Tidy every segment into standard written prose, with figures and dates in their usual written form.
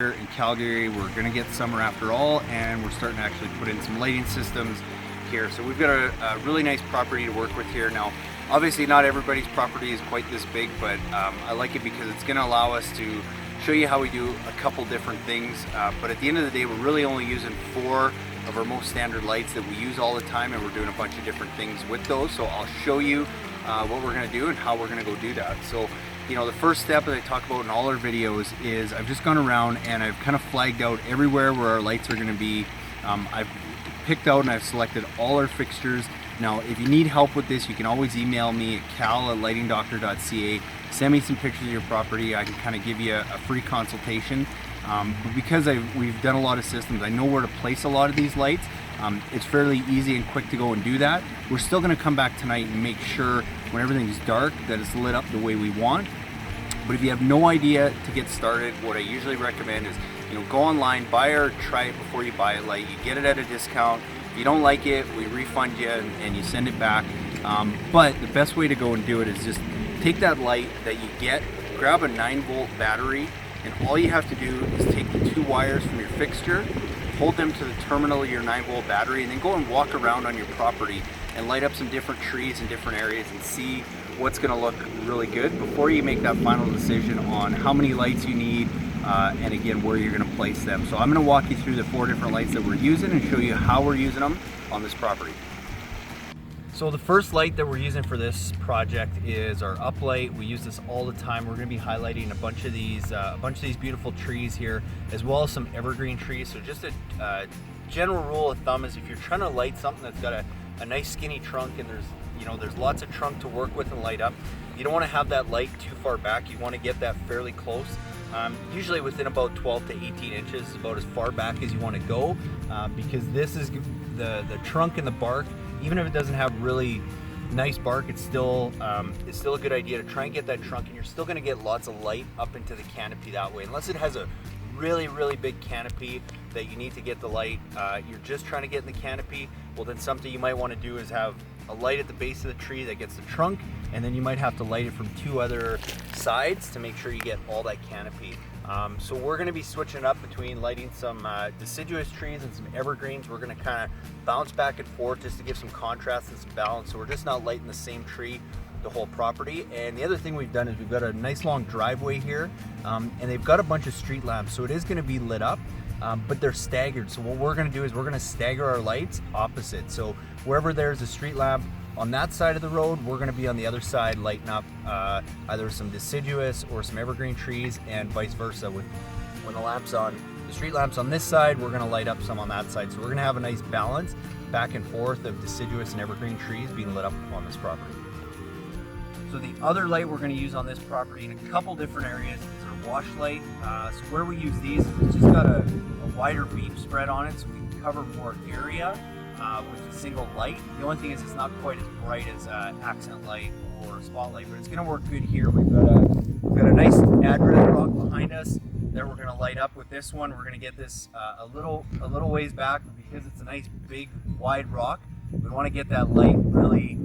Here in Calgary, we're going to get summer after all, and we're starting to actually put in some lighting systems here. So we've got a really nice property to work with here. Now, obviously not everybody's property is quite this big, but I like it because it's going to allow us to show you how we do a couple different things. But at the end of the day, we're really only using 4 of our most standard lights that we use all the time, and we're doing a bunch of different things with those. So I'll show you what we're going to do and how we're going to go do that. So, you know, the first step that I talk about in all our videos is I've just gone around and I've kind of flagged out everywhere where our lights are going to be. I've picked out and I've selected all our fixtures. Now, if you need help with this, you can always email me at cal@lightingdoctor.ca. Send me some pictures of your property. I can kind of give you a free consultation. But because we've done a lot of systems, I know where to place a lot of these lights. It's fairly easy and quick to go and do that. We're still going to come back tonight and make sure when everything's dark that it's lit up the way we want. But if you have no idea to get started, what I usually recommend is, you know, go online, buy or try it before you buy a light. You get it at a discount. If you don't like it, we refund you and you send it back. But the best way to go and do it is just take that light that you get, grab a 9-volt battery, and all you have to do is take the 2 wires from your fixture, hold them to the terminal of your 9-volt battery, and then go and walk around on your property and light up some different trees in different areas and see what's going to look really good before you make that final decision on how many lights you need and again where you're going to place them. So I'm going to walk you through the 4 different lights that we're using and show you how we're using them on this property. So the first light that we're using for this project is our uplight. We use this all the time. We're going to be highlighting a bunch of these beautiful trees here, as well as some evergreen trees. So just a general rule of thumb is if you're trying to light something that's got a nice skinny trunk and there's lots of trunk to work with and light up, you don't want to have that light too far back. You want to get that fairly close. Usually within about 12 to 18 inches is about as far back as you want to go, because this is the trunk and the bark. Even if it doesn't have really nice bark, it's still a good idea to try and get that trunk, and you're still going to get lots of light up into the canopy that way. Unless it has a really big canopy that you need to get the light, you're just trying to get in the canopy, well then something you might want to do is have a light at the base of the tree that gets the trunk, and then you might have to light it from 2 other sides to make sure you get all that canopy. So we're going to be switching up between lighting some deciduous trees and some evergreens. We're going to kind of bounce back and forth just to give some contrast and some balance, so we're just not lighting the same tree the whole property. And the other thing we've done is we've got a nice long driveway here, and they've got a bunch of street lamps, so it is going to be lit up, but they're staggered. So what we're going to do is we're going to stagger our lights opposite. So wherever there's a street lamp on that side of the road, we're going to be on the other side lighting up either some deciduous or some evergreen trees, and vice versa. When the street lamps on this side, we're going to light up some on that side. So we're going to have a nice balance back and forth of deciduous and evergreen trees being lit up on this property. So the other light we're going to use on this property in a couple different areas is our wash light. So where we use these, it's just got a wider beam spread on it, so we can cover more area with a single light. The only thing is it's not quite as bright as accent light or spotlight, but it's going to work good here. We've got a nice address rock behind us that we're going to light up with this one. We're going to get this a little ways back because it's a nice big wide rock. We want to get that light really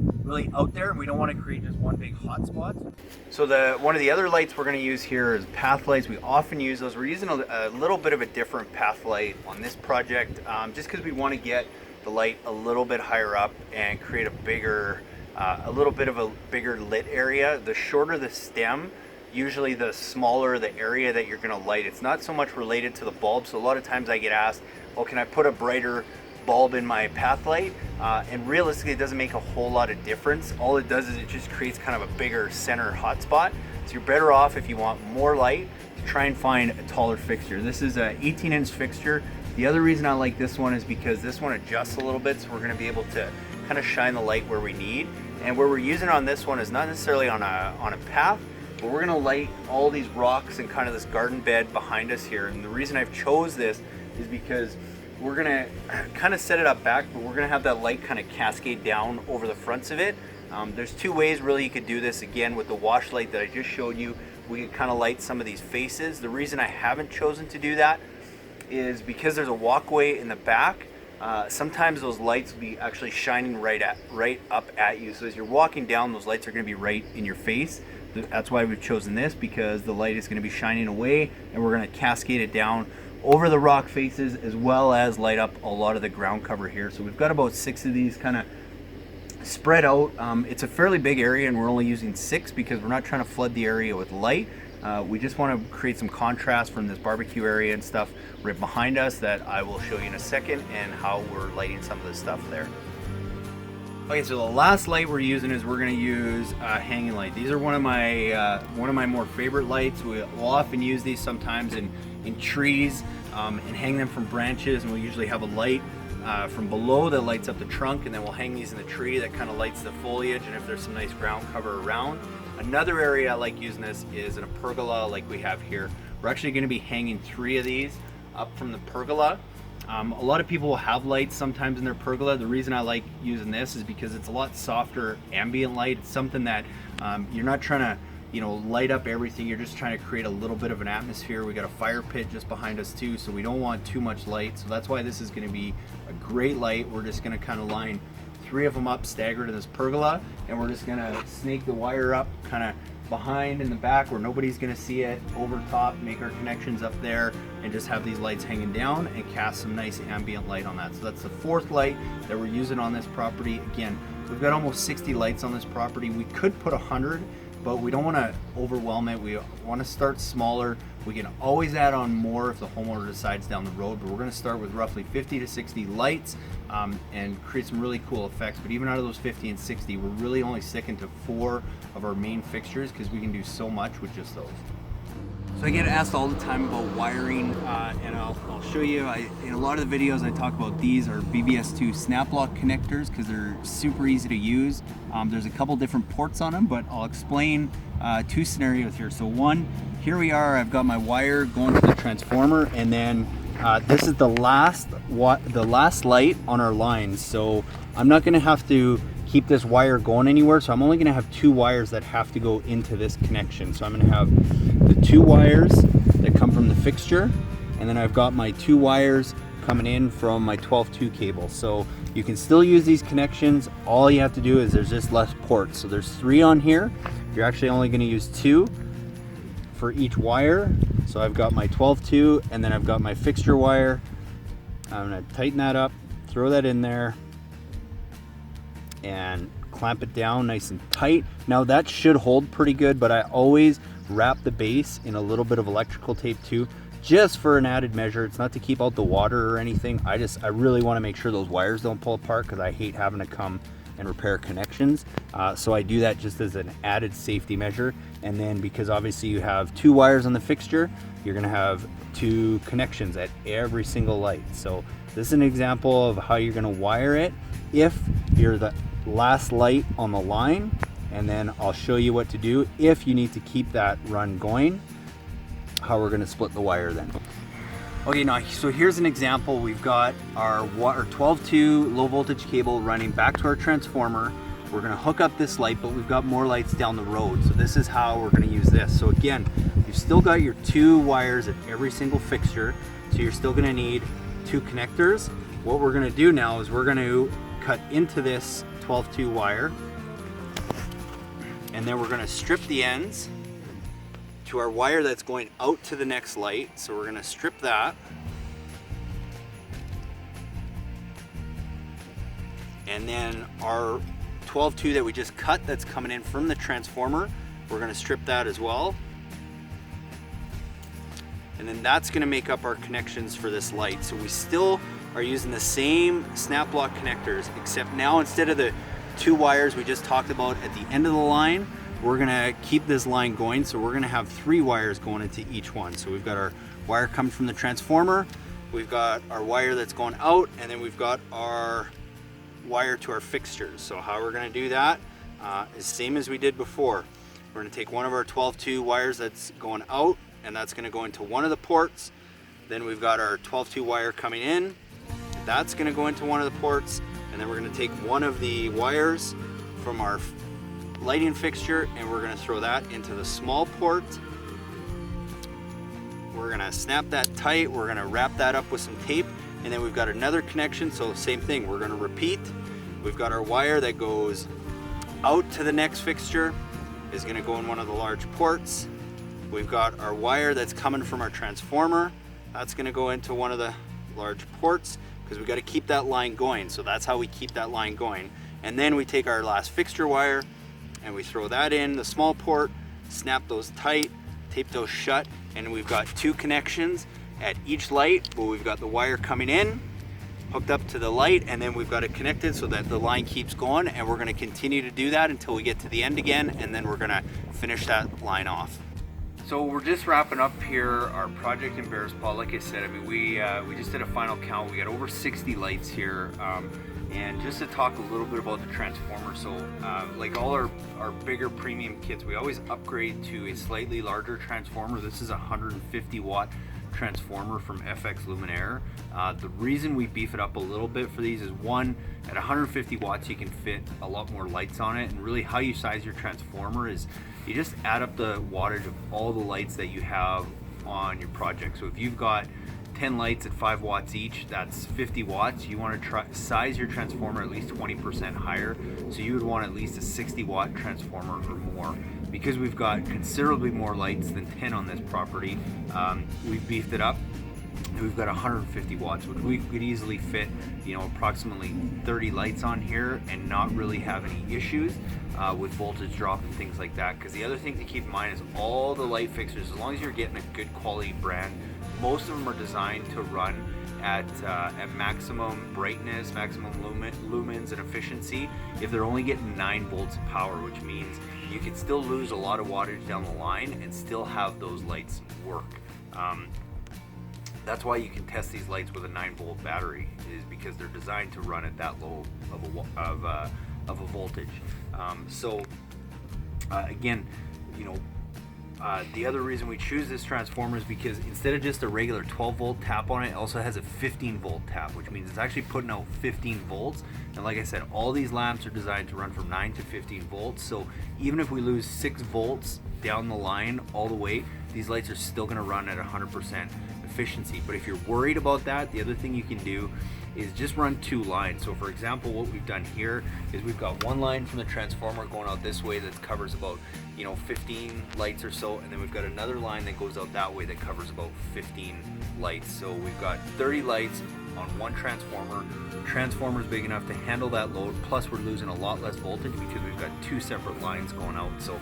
out there, and we don't want to create just one big hot spot. So one of the other lights we're going to use here is path lights. We often use those. We're using a little bit of a different path light on this project, just because we want to get the light a little bit higher up and create a little bit of a bigger lit area. The shorter the stem, usually the smaller the area that you're going to light. It's not so much related to the bulb. So a lot of times I get asked, well, can I put a brighter bulb in my path light? And realistically, it doesn't make a whole lot of difference. All it does is it just creates kind of a bigger center hotspot. So you're better off, if you want more light, to try and find a taller fixture. This is an 18-inch fixture. The other reason I like this one is because this one adjusts a little bit, so we're going to be able to kind of shine the light where we need. And where we're using it on this one is not necessarily on a path, but we're going to light all these rocks and kind of this garden bed behind us here. And the reason I've chose this is because we're going to kind of set it up back, but we're going to have that light kind of cascade down over the fronts of it. There's 2 ways really you could do this. Again, with the wash light that I just showed you, we could kind of light some of these faces. The reason I haven't chosen to do that is because there's a walkway in the back. Sometimes those lights will be actually shining right up at you. So as you're walking down, those lights are going to be right in your face. That's why we've chosen this, because the light is going to be shining away and we're going to cascade it down over the rock faces as well as light up a lot of the ground cover here. So we've got about 6 of these kind of spread out. It's a fairly big area and we're only using 6 because we're not trying to flood the area with light. We just want to create some contrast from this barbecue area and stuff right behind us that I will show you in a second, and how we're lighting some of this stuff there. Okay, so the last light we're using is we're going to use a hanging light. These are one of my more favorite lights. We'll often use these sometimes in trees and hang them from branches, and we'll usually have a light from below that lights up the trunk, and then we'll hang these in the tree that kind of lights the foliage, and if there's some nice ground cover around. Another area I like using this is in a pergola like we have here. We're actually going to be hanging 3 of these up from the pergola. A lot of people will have lights sometimes in their pergola. The reason I like using this is because it's a lot softer ambient light. It's something that you're not trying to, you know, light up everything. You're just trying to create a little bit of an atmosphere. We got a fire pit just behind us too, so we don't want too much light. So that's why this is going to be a great light. We're just going to kind of line 3 of them up staggered in this pergola, and we're just going to snake the wire up kind of behind in the back where nobody's going to see it, over top, make our connections up there, and just have these lights hanging down and cast some nice ambient light on that. So that's the 4th light that we're using on this property. Again, we've got almost 60 lights on this property. We could put 100, but we don't want to overwhelm it. We want to start smaller. We can always add on more if the homeowner decides down the road, but we're going to start with roughly 50 to 60 lights and create some really cool effects. But even out of those 50 and 60, we're really only sticking to 4 of our main fixtures because we can do so much with just those. So I get asked all the time about wiring, and I'll show you. In a lot of the videos I talk about, these are VVS2 snap lock connectors because they're super easy to use. There's a couple different ports on them, but I'll explain 2 scenarios here. So one, here we are, I've got my wire going to the transformer, and then this is the last light on our lines. So I'm not going to have to keep this wire going anywhere, so I'm only going to have 2 wires that have to go into this connection. So I'm going to have the 2 wires that come from the fixture, and then I've got my 2 wires coming in from my 12-2 cable. So you can still use these connections. All you have to do is there's just less ports. So there's 3 on here. You're actually only going to use 2 for each wire. So I've got my 12-2, and then I've got my fixture wire. I'm going to tighten that up, throw that in there, and clamp it down nice and tight. Now that should hold pretty good, but I always wrap the base in a little bit of electrical tape too, just for an added measure. It's not to keep out the water or anything. I really want to make sure those wires don't pull apart because I hate having to come and repair connections. So I do that just as an added safety measure. And then because obviously you have 2 wires on the fixture, you're going to have 2 connections at every single light. So this is an example of how you're going to wire it if you're the last light on the line, and then I'll show you what to do if you need to keep that run going, how we're going to split the wire then. Okay, now so here's an example. We've got our 12-2 low voltage cable running back to our transformer. We're going to hook up this light, but we've got more lights down the road. So this is how we're going to use this. So again, you've still got your 2 wires at every single fixture, so you're still going to need 2 connectors. What we're going to do now is we're going to cut into this 12-2 wire, and then we're going to strip the ends to our wire that's going out to the next light. So we're going to strip that, and then our 12-2 that we just cut that's coming in from the transformer, we're going to strip that as well, and then that's going to make up our connections for this light. So we still are using the same snap lock connectors, except now instead of the 2 wires we just talked about at the end of the line, we're gonna keep this line going. So we're gonna have 3 wires going into each one. So we've got our wire coming from the transformer, we've got our wire that's going out, and then we've got our wire to our fixtures. So how we're gonna do that is same as we did before. We're gonna take one of our 12-2 wires that's going out, and that's gonna go into one of the ports. Then we've got our 12-2 wire coming in, that's going to go into one of the ports, and then we're going to take one of the wires from our lighting fixture and we're going to throw that into the small port. We're going to snap that tight, we're going to wrap that up with some tape, and then we've got another connection. So same thing, we're going to repeat. We've got our wire that goes out to the next fixture, is going to go in one of the large ports. We've got our wire that's coming from our transformer. That's going to go into one of the large ports because we got to keep that line going. So that's how we keep that line going. And then we take our last fixture wire and we throw that in the small port, snap those tight, tape those shut, and we've got 2 connections at each light, but we've got the wire coming in, hooked up to the light, and then we've got it connected so that the line keeps going, and we're gonna continue to do that until we get to the end again, and then we're gonna finish that line off. So we're just wrapping up here our project in Bearspaw. Like I said, I mean, we just did a final count. We got over 60 lights here. And just to talk a little bit about the transformer, so like all our bigger premium kits, we always upgrade to a slightly larger transformer. This is a 150 watt transformer from FX Luminaire. The reason we beef it up a little bit for these is, one, at 150 watts you can fit a lot more lights on it, and really how you size your transformer is you just add up the wattage of all the lights that you have on your project. So if you've got 10 lights at 5 watts each, that's 50 watts. You want to size your transformer at least 20% higher. So you would want at least a 60 watt transformer or more. Because we've got considerably more lights than 10 on this property, we've beefed it up. And we've got 150 watts, which we could easily fit, you know, approximately 30 lights on here and not really have any issues with voltage drop and things like that. Because the other thing to keep in mind is all the light fixtures, as long as you're getting a good quality brand, most of them are designed to run at maximum brightness, maximum lumens and efficiency if they're only getting 9 volts of power, which means you can still lose a lot of wattage down the line and still have those lights work. That's why you can test these lights with a 9-volt battery, is because they're designed to run at that low of a voltage. Again, you know, the other reason we choose this transformer is because instead of just a regular 12-volt tap on it, it also has a 15-volt tap, which means it's actually putting out 15 volts. And like I said, all these lamps are designed to run from 9 to 15 volts. So even if we lose 6 volts down the line all the way, these lights are still going to run at 100% efficiency. But if you're worried about that, the other thing you can do is just run 2 lines. So for example, what we've done here is we've got one line from the transformer going out this way that covers about, you know, 15 lights or so, and then we've got another line that goes out that way that covers about 15 lights. So we've got 30 lights on one transformer. The transformer is big enough to handle that load, plus we're losing a lot less voltage because we've got 2 separate lines going out. So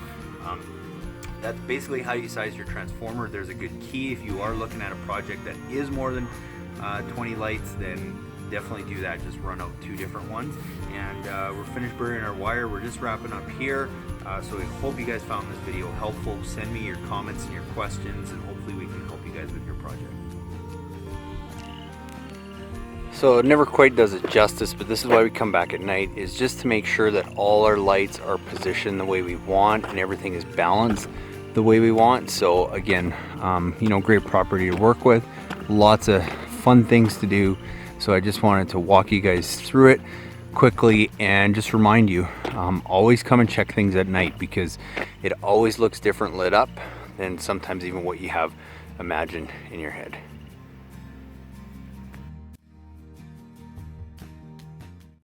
that's basically how you size your transformer. There's a good key if you are looking at a project that is more than 20 lights, then definitely do that. Just run out 2 different ones. And we're finished burying our wire. We're just wrapping up here. So I hope you guys found this video helpful. Send me your comments and your questions, and hopefully we can help you guys with your project. So it never quite does it justice, but this is why we come back at night, is just to make sure that all our lights are positioned the way we want and everything is balanced the way we want. So again, you know, great property to work with, lots of fun things to do. So I just wanted to walk you guys through it quickly and just remind you, always come and check things at night, because it always looks different lit up than sometimes even what you have imagined in your head.